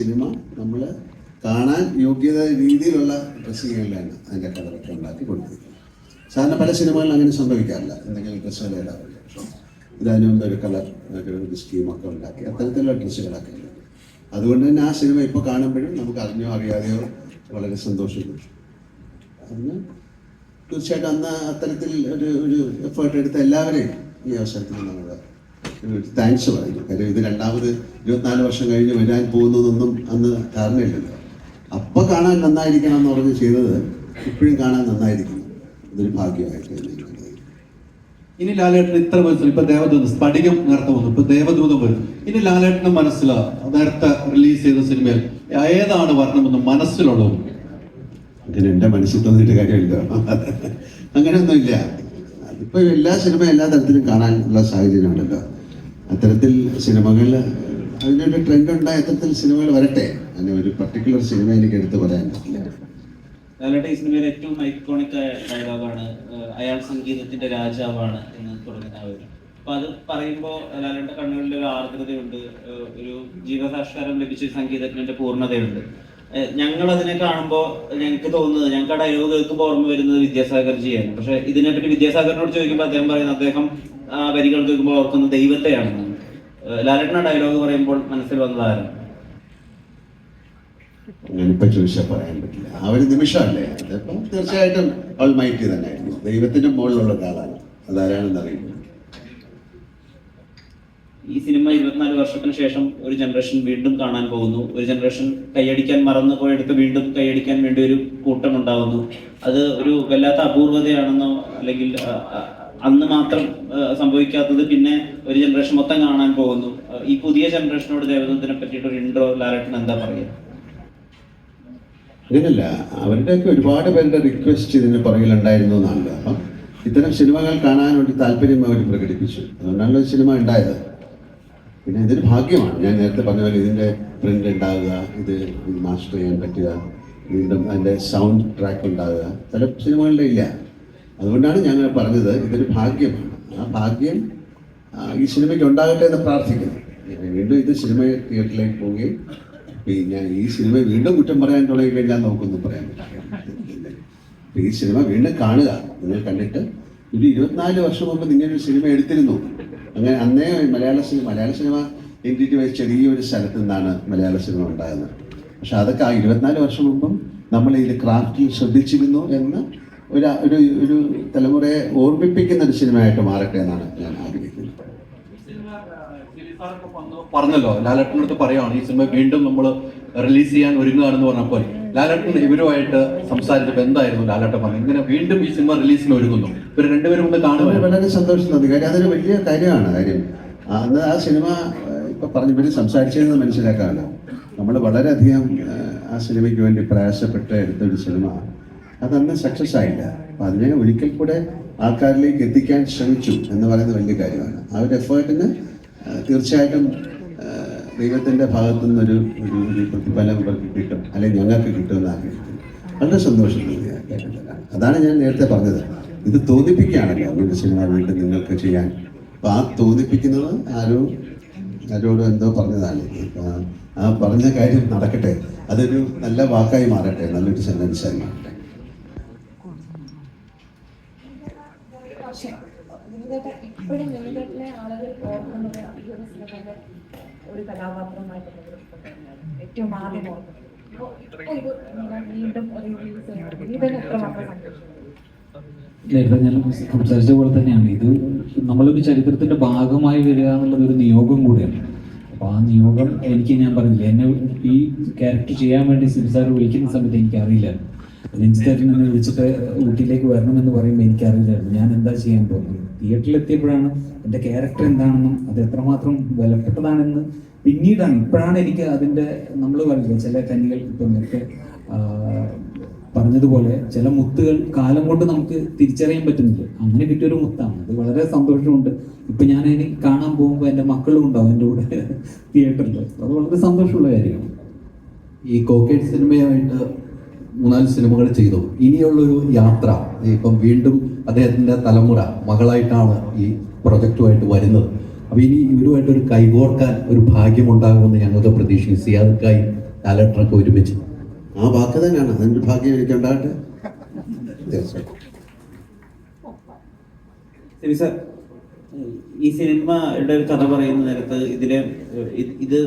Cinema നമ്മൾ കാണാൻ യോഗ്യത രീതിയിലുള്ള ഡ്രസ്സിങ്ങുകളിലാണ് അതിൻ്റെ കളറൊക്കെ ഉണ്ടാക്കി കൊടുത്തിരിക്കുന്നത്. സാധാരണ പല സിനിമകളിലും അങ്ങനെ സംഭവിക്കാറില്ല. എന്തെങ്കിലും ഡ്രസ്സുകൾ ഇടാറില്ല. ഇതിനു മുമ്പ് ഒരു കളർ ഒരു സ്കീമൊക്കെ ഉണ്ടാക്കി അത്തരത്തിലുള്ള ഡ്രസ്സുകളൊക്കെ ഉണ്ട്. അതുകൊണ്ട് തന്നെ ആ സിനിമ ഇപ്പോൾ കാണുമ്പോഴും നമുക്ക് അറിഞ്ഞോ അറിയാതെയോ വളരെ സന്തോഷിക്കും. അതിന് തീർച്ചയായിട്ടും അന്ന് അത്തരത്തിൽ ഒരു എഫേർട്ട് എടുത്ത എല്ലാവരെയും ഈ അവസരത്തിൽ നമ്മൾ താങ്ക്സ് പറയുന്നു. കാര്യം ഇത് രണ്ടാമത് 24 വർഷം കഴിഞ്ഞ് വരാൻ പോകുന്നതൊന്നും അന്ന് ധാരണയില്ലല്ലോ. അപ്പം കാണാൻ നന്നായിരിക്കണം എന്ന് പറഞ്ഞ് ചെയ്തത് ഇപ്പോഴും കാണാൻ നന്നായിരിക്കുന്നു. ഇതൊരു ഭാഗ്യമായിട്ട് ഇനി ലാലേട്ടൻ ഇത്ര മനസ്സിൽ ഇപ്പൊ ദേവദൂതം സ്ഫടികം നേരത്തെ വന്നു, ഇപ്പൊ ദേവദൂതം വരും. ഇനി ലാലേട്ടന് മനസ്സിലാ നേരത്തെ റിലീസ് ചെയ്ത സിനിമയിൽ ഏതാണ് വരണമെന്ന് മനസ്സിലുള്ളത്? അങ്ങനെ എൻ്റെ മനസ്സിൽ തോന്നിയിട്ട് കാര്യമില്ല. അങ്ങനെയൊന്നുമില്ല. അതിപ്പോ എല്ലാ സിനിമ എല്ലാ തരത്തിലും കാണാനുള്ള സാഹചര്യം ഉണ്ടല്ലോ. അത്തരത്തിൽ സിനിമകളിൽ അതിനൊരു ട്രെൻഡ് ഉണ്ടായ അത്തരത്തിൽ സിനിമകൾ വരട്ടെ. അങ്ങനെ ഒരു പർട്ടിക്കുലർ സിനിമ എനിക്ക് എടുത്ത് പറയാൻ പറ്റില്ല. ലാലേട്ട ഈ സിനിമയിൽ ഏറ്റവും ഐക്കോണിക് ആയ ഡയലോഗാണ് അയാൾ സംഗീതത്തിന്റെ രാജാവാണ് എന്ന് തുടങ്ങുന്ന ഒരു. അപ്പൊ അത് പറയുമ്പോൾ ലാലേട്ട കണ്ണുകളിൽ ഒരു ആർദ്രതയുണ്ട്, ഒരു ജീവസാക്ഷാത്കാരം ലഭിച്ച സംഗീതജ്ഞന്റെ പൂർണ്ണതയുണ്ട്. ഞങ്ങൾ അതിനെ കാണുമ്പോൾ ഞങ്ങൾക്ക് തോന്നുന്നത്, ഞങ്ങൾക്ക് ആ ഡയലോഗ് കേൾക്കുമ്പോൾ ഓർമ്മ വരുന്നത് വിദ്യാസാഗർജിയാണ്. പക്ഷെ ഇതിനെപ്പറ്റി വിദ്യാസാഗറിനോട് ചോദിക്കുമ്പോൾ അദ്ദേഹം പറയുന്നത് അദ്ദേഹം ആ വരികൾ കേൾക്കുമ്പോൾ ഓർക്കുന്നത് ദൈവത്തെയാണെന്ന്. ലാലേട്ടൻ ഡയലോഗ് പറയുമ്പോൾ മനസ്സിൽ വന്നതായിരുന്നു. ഞാനിപ്പോ ചോദിച്ചാൽ പറയാൻ പറ്റില്ല. ആ ഒരു നിമിഷമല്ലേ. അതിപ്പം തീർച്ചയായിട്ടും ഓൾമൈറ്റി തന്നെയായിരുന്നു. ദൈവത്തിന്റെ മുകളിലുള്ള ഒരാളാണ്. അതാരാണെന്ന് അറിയില്ല. ഈ സിനിമ 24 വർഷത്തിന് ശേഷം ഒരു ജനറേഷൻ വീണ്ടും കാണാൻ പോകുന്നു. ഒരു ജനറേഷൻ കൈയടിക്കാൻ മറന്നു പോയെടുത്ത് വീണ്ടും കൈയടിക്കാൻ വേണ്ടി ഒരു കൂട്ടം ഉണ്ടാവുന്നു. അത് ഒരു വല്ലാത്ത അപൂർവതയാണെന്നോ അല്ലെങ്കിൽ അന്ന് മാത്രം സംഭവിക്കാത്തത് പിന്നെ ഒരു ജനറേഷൻ മൊത്തം കാണാൻ പോകുന്നു. ഈ പുതിയ ജനറേഷനോട് ദേവദൂതത്തിനെ പറ്റിയിട്ട് ഒരു ഇൻട്രോ ലാലേട്ടൻ എന്താ പറയുക? അങ്ങനല്ല, അവരുടെയൊക്കെ ഒരുപാട് പേരുടെ റിക്വസ്റ്റ് ഇതിന് പുറകിലുണ്ടായിരുന്നു എന്നാണല്ലോ. അപ്പം ഇത്തരം സിനിമകൾ കാണാൻ വേണ്ടി താല്പര്യം അവർ പ്രകടിപ്പിച്ചു. അതുകൊണ്ടാണല്ലോ സിനിമ ഉണ്ടായത്. പിന്നെ ഇതൊരു ഭാഗ്യമാണ്. ഞാൻ നേരത്തെ പറഞ്ഞ പോലെ ഇതിൻ്റെ പ്രിന്റ് ഉണ്ടാകുക, ഇത് മാസ്റ്റർ ചെയ്യാൻ പറ്റുക, വീണ്ടും അതിൻ്റെ സൗണ്ട് ട്രാക്ക് ഉണ്ടാകുക. ചില സിനിമകളുടെ ഇല്ല. അതുകൊണ്ടാണ് ഞങ്ങൾ പറഞ്ഞത് ഇതൊരു ഭാഗ്യമാണ്. ആ ഭാഗ്യം ഈ സിനിമയ്ക്ക് ഉണ്ടാകട്ടെ എന്ന് പ്രാർത്ഥിക്കുന്നു. വീണ്ടും ഇത് സിനിമ തിയേറ്ററിലേക്ക് പോവുകയും പിന്നെ ഈ സിനിമ വീണ്ടും കുറ്റം പറയാൻ തുടങ്ങിക്കഴിഞ്ഞാൽ നമുക്കൊന്നും പറയാൻ പറ്റില്ല. ഈ സിനിമ വീണ്ടും കാണുക. നിങ്ങൾ കണ്ടിട്ട് ഒരു 24 വർഷം മുമ്പ് നിങ്ങളൊരു സിനിമ എടുത്തിരുന്നു. അങ്ങനെ അന്നേ മലയാള സിനിമ എൻറ്റിറ്റി വൈസ് ചെറിയൊരു സ്ഥലത്ത് നിന്നാണ് മലയാള സിനിമ ഉണ്ടാകുന്നത്. പക്ഷെ അതൊക്കെ ആ 24 വർഷം മുമ്പും നമ്മൾ ഇതിൽ ക്രാഫ്റ്റിൽ ശ്രദ്ധിച്ചിരുന്നു എന്ന് ഒരു തലമുറയെ ഓർമ്മിപ്പിക്കുന്ന ഒരു സിനിമയായിട്ട് മാറട്ടെ എന്നാണ് ഞാൻ ആഗ്രഹിക്കുന്നത്. പറഞ്ഞല്ലോ, ലാലേട്ടനടുത്ത് പറയുകയാണ് ഈ സിനിമ വീണ്ടും നമ്മൾ റിലീസ് ചെയ്യാൻ ഒരുങ്ങുകയാണെന്ന് പറഞ്ഞപ്പോൾ ലാലേട്ടൻ ഇവരുമായിട്ട് സംസാരിച്ചപ്പോൾ എന്തായിരുന്നു ലാലേട്ടൻ പറഞ്ഞത്? ഇങ്ങനെ വീണ്ടും ഈ സിനിമ റിലീസിന് ഒരുങ്ങുന്നു, ഇവർ രണ്ടുപേരും ഒന്ന് കാണുമ്പോൾ വളരെ സന്തോഷം തോന്നി. കാര്യം അതൊരു വലിയ കാര്യമാണ്. കാര്യം അന്ന് ആ സിനിമ ഇപ്പൊ പറഞ്ഞു ഇവര് സംസാരിച്ചതെന്ന് മനസ്സിലാക്കാമല്ലോ. നമ്മൾ വളരെയധികം ആ സിനിമയ്ക്ക് വേണ്ടി പ്രയാസപ്പെട്ട് എടുത്തൊരു സിനിമ അതന്ന് സക്സസ് ആയില്ല. അപ്പൊ അതിനെ ഒരിക്കൽ കൂടെ ആൾക്കാരിലേക്ക് എത്തിക്കാൻ ശ്രമിച്ചു എന്ന് പറയുന്നത് വലിയ കാര്യമാണ്. ആ ഒരു എഫേർട്ടിന് തീർച്ചയായിട്ടും ദൈവത്തിൻ്റെ ഭാഗത്തു നിന്നൊരു പ്രതിഫലം ഇവർക്ക് കിട്ടും, അല്ലെങ്കിൽ ഞങ്ങൾക്ക് കിട്ടുമെന്ന് ആഗ്രഹിക്കുന്നു. വളരെ സന്തോഷം തോന്നിയ കാര്യത്തിലാണ്. അതാണ് ഞാൻ നേരത്തെ പറഞ്ഞത്. ഇത് തോന്നിപ്പിക്കുകയാണല്ലോ ഒരു സിനിമ വീണ്ടും നിങ്ങൾക്ക് ചെയ്യാൻ. അപ്പം ആ തോന്നിപ്പിക്കുന്നത് ആരോടും എന്തോ പറഞ്ഞതാണ്. ആ പറഞ്ഞ കാര്യം നടക്കട്ടെ. അതൊരു നല്ല വാക്കായി മാറട്ടെ, നല്ലൊരു സെന്റൻസായി മാറട്ടെ. ഇപ്പോഴും നിങ്ങളുടെ ആളുകൾ ഓർക്കുന്നത് ഒരു കഥാപാത്രമായിട്ട് ഏറ്റവും ആദ്യം നേരത്തെ ഞാൻ സംസാരിച്ച പോലെ തന്നെയാണ് ഇത് നമ്മളൊരു ചരിത്രത്തിന്റെ ഭാഗമായി വരിക എന്നുള്ളത് ഒരു നിയോഗം കൂടിയാണ്. അപ്പൊ ആ നിയോഗം ഞാൻ പറഞ്ഞില്ല, എന്നെ ഈ ക്യാരക്ടർ ചെയ്യാൻ വേണ്ടി സിനിസാർ വിളിക്കുന്ന സമയത്ത് എനിക്കറിയില്ലായിരുന്നു. രഞ്ജിത്തേട്ടൻ എന്നെ വിളിച്ചിട്ട് ഊട്ടിയിലേക്ക് വരണമെന്ന് പറയുമ്പോൾ എനിക്കറിയില്ലായിരുന്നു ഞാൻ എന്താ ചെയ്യാൻ പോകുന്നത്. തിയേറ്ററിലെത്തിയപ്പോഴാണ് എൻ്റെ ക്യാരക്ടർ എന്താണെന്നും അത് എത്രമാത്രം വിലപ്പെട്ടതാണെന്ന് ഇപ്പോഴാണ് എനിക്ക് അതിൻ്റെ നമ്മൾ പറഞ്ഞില്ല ചില കനികൾ ഇപ്പം നേരത്തെ പറഞ്ഞതുപോലെ ചില മുത്തുകൾ കാലം കൊണ്ട് നമുക്ക് തിരിച്ചറിയാൻ പറ്റുന്നില്ല. അങ്ങനെ കിട്ടിയൊരു മുത്താണ്. അത് വളരെ സന്തോഷമുണ്ട്. ഇപ്പം ഞാൻ ഇനി കാണാൻ പോകുമ്പോൾ എൻ്റെ മക്കളും ഉണ്ടാവും എൻ്റെ കൂടെ തിയേറ്ററിൽ. അത് വളരെ സന്തോഷമുള്ള കാര്യമാണ്. ഈ കോക്കേഡ് സിനിമയായിട്ട് 3-4 സിനിമകൾ ചെയ്തു. ഇനിയുള്ളൊരു യാത്ര ഇപ്പം വീണ്ടും അദ്ദേഹത്തിൻ്റെ തലമുറ മകളായിട്ടാണ് ഈ പ്രൊജക്റ്റുമായിട്ട് വരുന്നത്. അപ്പോൾ ഇനി ഇവരുമായിട്ടൊരു കൈകോർക്കാൻ ഒരു ഭാഗ്യമുണ്ടാകുമെന്ന് ഞങ്ങൾക്ക് പ്രതീക്ഷിക്കുന്നു. സിയാദക്കായി ലാലേട്ടനൊക്കെ ഒരുമിച്ച്? ആ വാക്ക് തന്നെയാണ്, അതിൻ്റെ ഭാഗ്യം എനിക്ക് ഉണ്ടാകട്ടെ. തീർച്ചയായും. ശരി സാർ, ഈ സിനിമയുടെ ഒരു കഥ പറയുന്ന നേരത്ത് ഇത്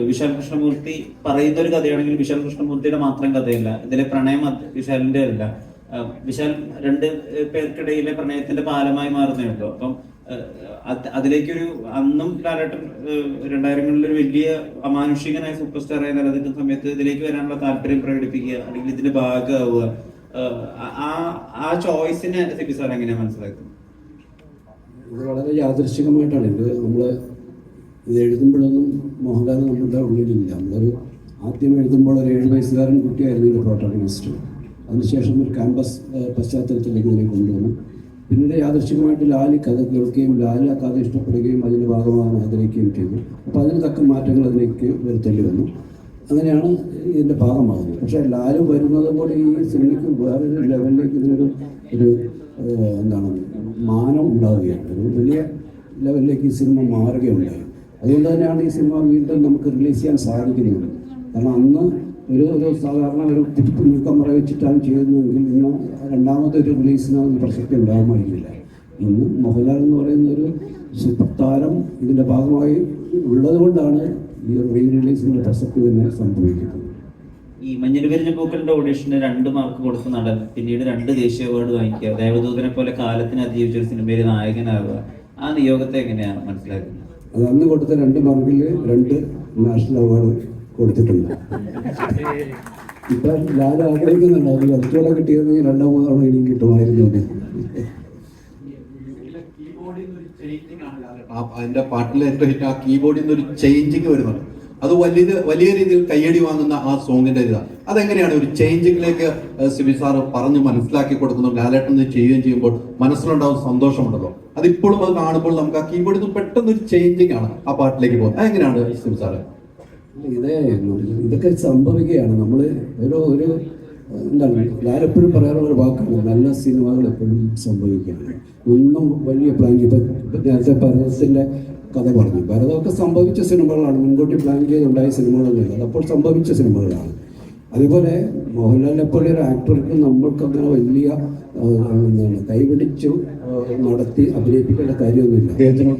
വിശാൽ കൃഷ്ണമൂർത്തി പറയുന്ന ഒരു കഥയാണെങ്കിൽ വിശാൽ കൃഷ്ണമൂർത്തിയുടെ മാത്രം കഥയല്ല, ഇതിലെ പ്രണയം വിശാലിന്റെ അല്ല. വിശാൽ രണ്ട് പേർക്കിടയിലെ പ്രണയത്തിന്റെ പാലമായി മാറുന്നുണ്ടോ? അപ്പം അതിലേക്കൊരു അന്നും ലാലേട്ടൻ 2000-കളിൽ ഒരു വലിയ അമാനുഷികനായ സൂപ്പർ സ്റ്റാറായി നിലനിൽക്കുന്ന സമയത്ത് ഇതിലേക്ക് വരാനുള്ള താല്പര്യം പ്രകടിപ്പിക്കുക അല്ലെങ്കിൽ ഇതിന്റെ ഭാഗമാവുക, ആ ചോയ്സിനെ സിബി സാർ എങ്ങനെയാണ് മനസ്സിലാക്കുന്നത്? ഇത് വളരെ യാദൃശ്ചികമായിട്ടാണ്. നമ്മൾ ഇത് എഴുതുമ്പോഴൊന്നും മോഹൻലാൽ നമ്മളുടെ ഉള്ളിലില്ല. നമ്മളൊരു ആദ്യം എഴുതുമ്പോൾ ഒരു 7 വയസ്സുകാരൻ കുട്ടിയായിരുന്നു ഇതിൻ്റെ പ്രോട്ടോഗണിസ്റ്റ്. അതിനുശേഷം ഒരു ക്യാമ്പസ് പശ്ചാത്തലത്തിലേക്ക് ഇതിനെ കൊണ്ടുവന്നു. പിന്നീട് യാദൃശ്ചികമായിട്ട് ലാലി കഥ കേൾക്കുകയും ലാലി ആ കഥ ഇഷ്ടപ്പെടുകയും അതിൻ്റെ ഭാഗമാകാൻ ആഗ്രഹിക്കുകയും ചെയ്തു. അപ്പോൾ അതിന് തക്ക മാറ്റങ്ങൾ അതിലേക്ക് വരുത്തേണ്ടി വന്നു. അങ്ങനെയാണ് ഇതിൻ്റെ ഭാഗമാകുന്നത്. പക്ഷേ ലാല് വരുന്നത് പോലെ ഈ സിനിമയ്ക്ക് വേറൊരു ലെവലിലേക്ക് ഇതിനൊരു എന്താണ് മാനം ഉണ്ടാവുകയാണ്. ഒരു വലിയ ലെവലിലേക്ക് ഈ സിനിമ മാറുകയുണ്ടായി. അതുകൊണ്ട് തന്നെയാണ് ഈ സിനിമ വീണ്ടും നമുക്ക് റിലീസ് ചെയ്യാൻ സാധിക്കുന്നത്. കാരണം അന്ന് ഒരു സാധാരണ ഒരു ന്യൂ കമറ വെച്ചിട്ടാണ് ചെയ്യുന്നതെങ്കിൽ ഇന്ന് രണ്ടാമതൊരു റിലീസിന് പ്രസക്തി ഉണ്ടാകുമായിരുന്നില്ല. ഇന്ന് മോഹൻലാൽ എന്ന് പറയുന്ന ഒരു സൂപ്പർ താരം ഇതിൻ്റെ ഭാഗമായി ഉള്ളത് കൊണ്ടാണ് ഈ റീ റിലീസിൻ്റെ പ്രസക്തി തന്നെ സംഭവിക്കുന്നത്. ഈ മഞ്ഞൾ വിരിഞ്ഞ പൂക്കളുടെ ഓഡീഷന് 2 മാർക്ക് കൊടുത്ത നടൻ പിന്നീട് 2 ദേശീയ അവാർഡ് വാങ്ങിക്കുക, ദേവദൂതനെ പോലെ കാലത്തിന് അതിജീവിച്ച ഒരു സിനിമയിൽ നായകനാവുക, ആ നിയോഗത്തെ എങ്ങനെയാണ് മനസ്സിലാക്കുന്നത്? അത് അന്ന് കൊടുത്ത 2 മാർക്കിൽ 2 നാഷണൽ അവാർഡ് കൊടുത്തിട്ടുണ്ട്. ഇപ്പം ലാൽ ആഗ്രഹിക്കുന്നുണ്ട് അത് കുറച്ചുകൂടെ കിട്ടിയതെങ്കിൽ 2-3 തവണ ഇനിയും കിട്ടുമായിരുന്നു. അതിന്റെ പാട്ടിലെ ഏറ്റവും ഹിറ്റ് ആ കീബോർഡിൽ നിന്ന് ഒരു ചേഞ്ചിങ് വരുന്നുണ്ട്. അത് വലിയ രീതിയിൽ കയ്യടി വാങ്ങുന്ന ആ സോങ്ങിന്റെ ഇതാണ്. അതെങ്ങനെയാണ് ഒരു ചേഞ്ചിങ്ങിലേക്ക് സിബി സാറ് പറഞ്ഞ് മനസ്സിലാക്കി കൊടുക്കുന്നു? ലാലേട്ടൻ ചെയ്യുകയും ചെയ്യുമ്പോൾ മനസ്സിലുണ്ടാവും സന്തോഷമുണ്ടല്ലോ. അതിപ്പോഴും അത് കാണുമ്പോൾ നമുക്ക് ആ കീബോർഡിൽ നിന്ന് പെട്ടെന്ന് ഒരു ചേഞ്ചിങ് ആണ് ആ പാട്ടിലേക്ക് പോകുന്നത്. അതെങ്ങനെയാണ് സിബി സാറ്? ഇതൊക്കെ സംഭവിക്കുകയാണ്. നമ്മൾ ഒരു എന്താണ് ലാലെപ്പോഴും പറയാനുള്ള ഒരു വാക്കാണ്, നല്ല സിനിമകൾ എപ്പോഴും സംഭവിക്കുകയാണ്. ഒന്നും വലിയ പ്ലാൻ. ഇപ്പം നേരത്തെ ഭരതത്തിൻ്റെ കഥ പറഞ്ഞു. ഭരതമൊക്കെ സംഭവിച്ച സിനിമകളാണ്, മുൻകൂട്ടി പ്ലാൻ ചെയ്തുണ്ടായ സിനിമകളൊന്നുമില്ല. അതപ്പോൾ സംഭവിച്ച സിനിമകളാണ്. അതേപോലെ മോഹൻലാലിനെ പോലെ ഒരു ആക്ടർക്ക് നമ്മൾക്കങ്ങനെ വലിയ എന്താണ് കൈപിടിച്ചു നടത്തി അഭിനയിപ്പിക്കേണ്ട കാര്യമൊന്നുമില്ല. അദ്ദേഹത്തിന്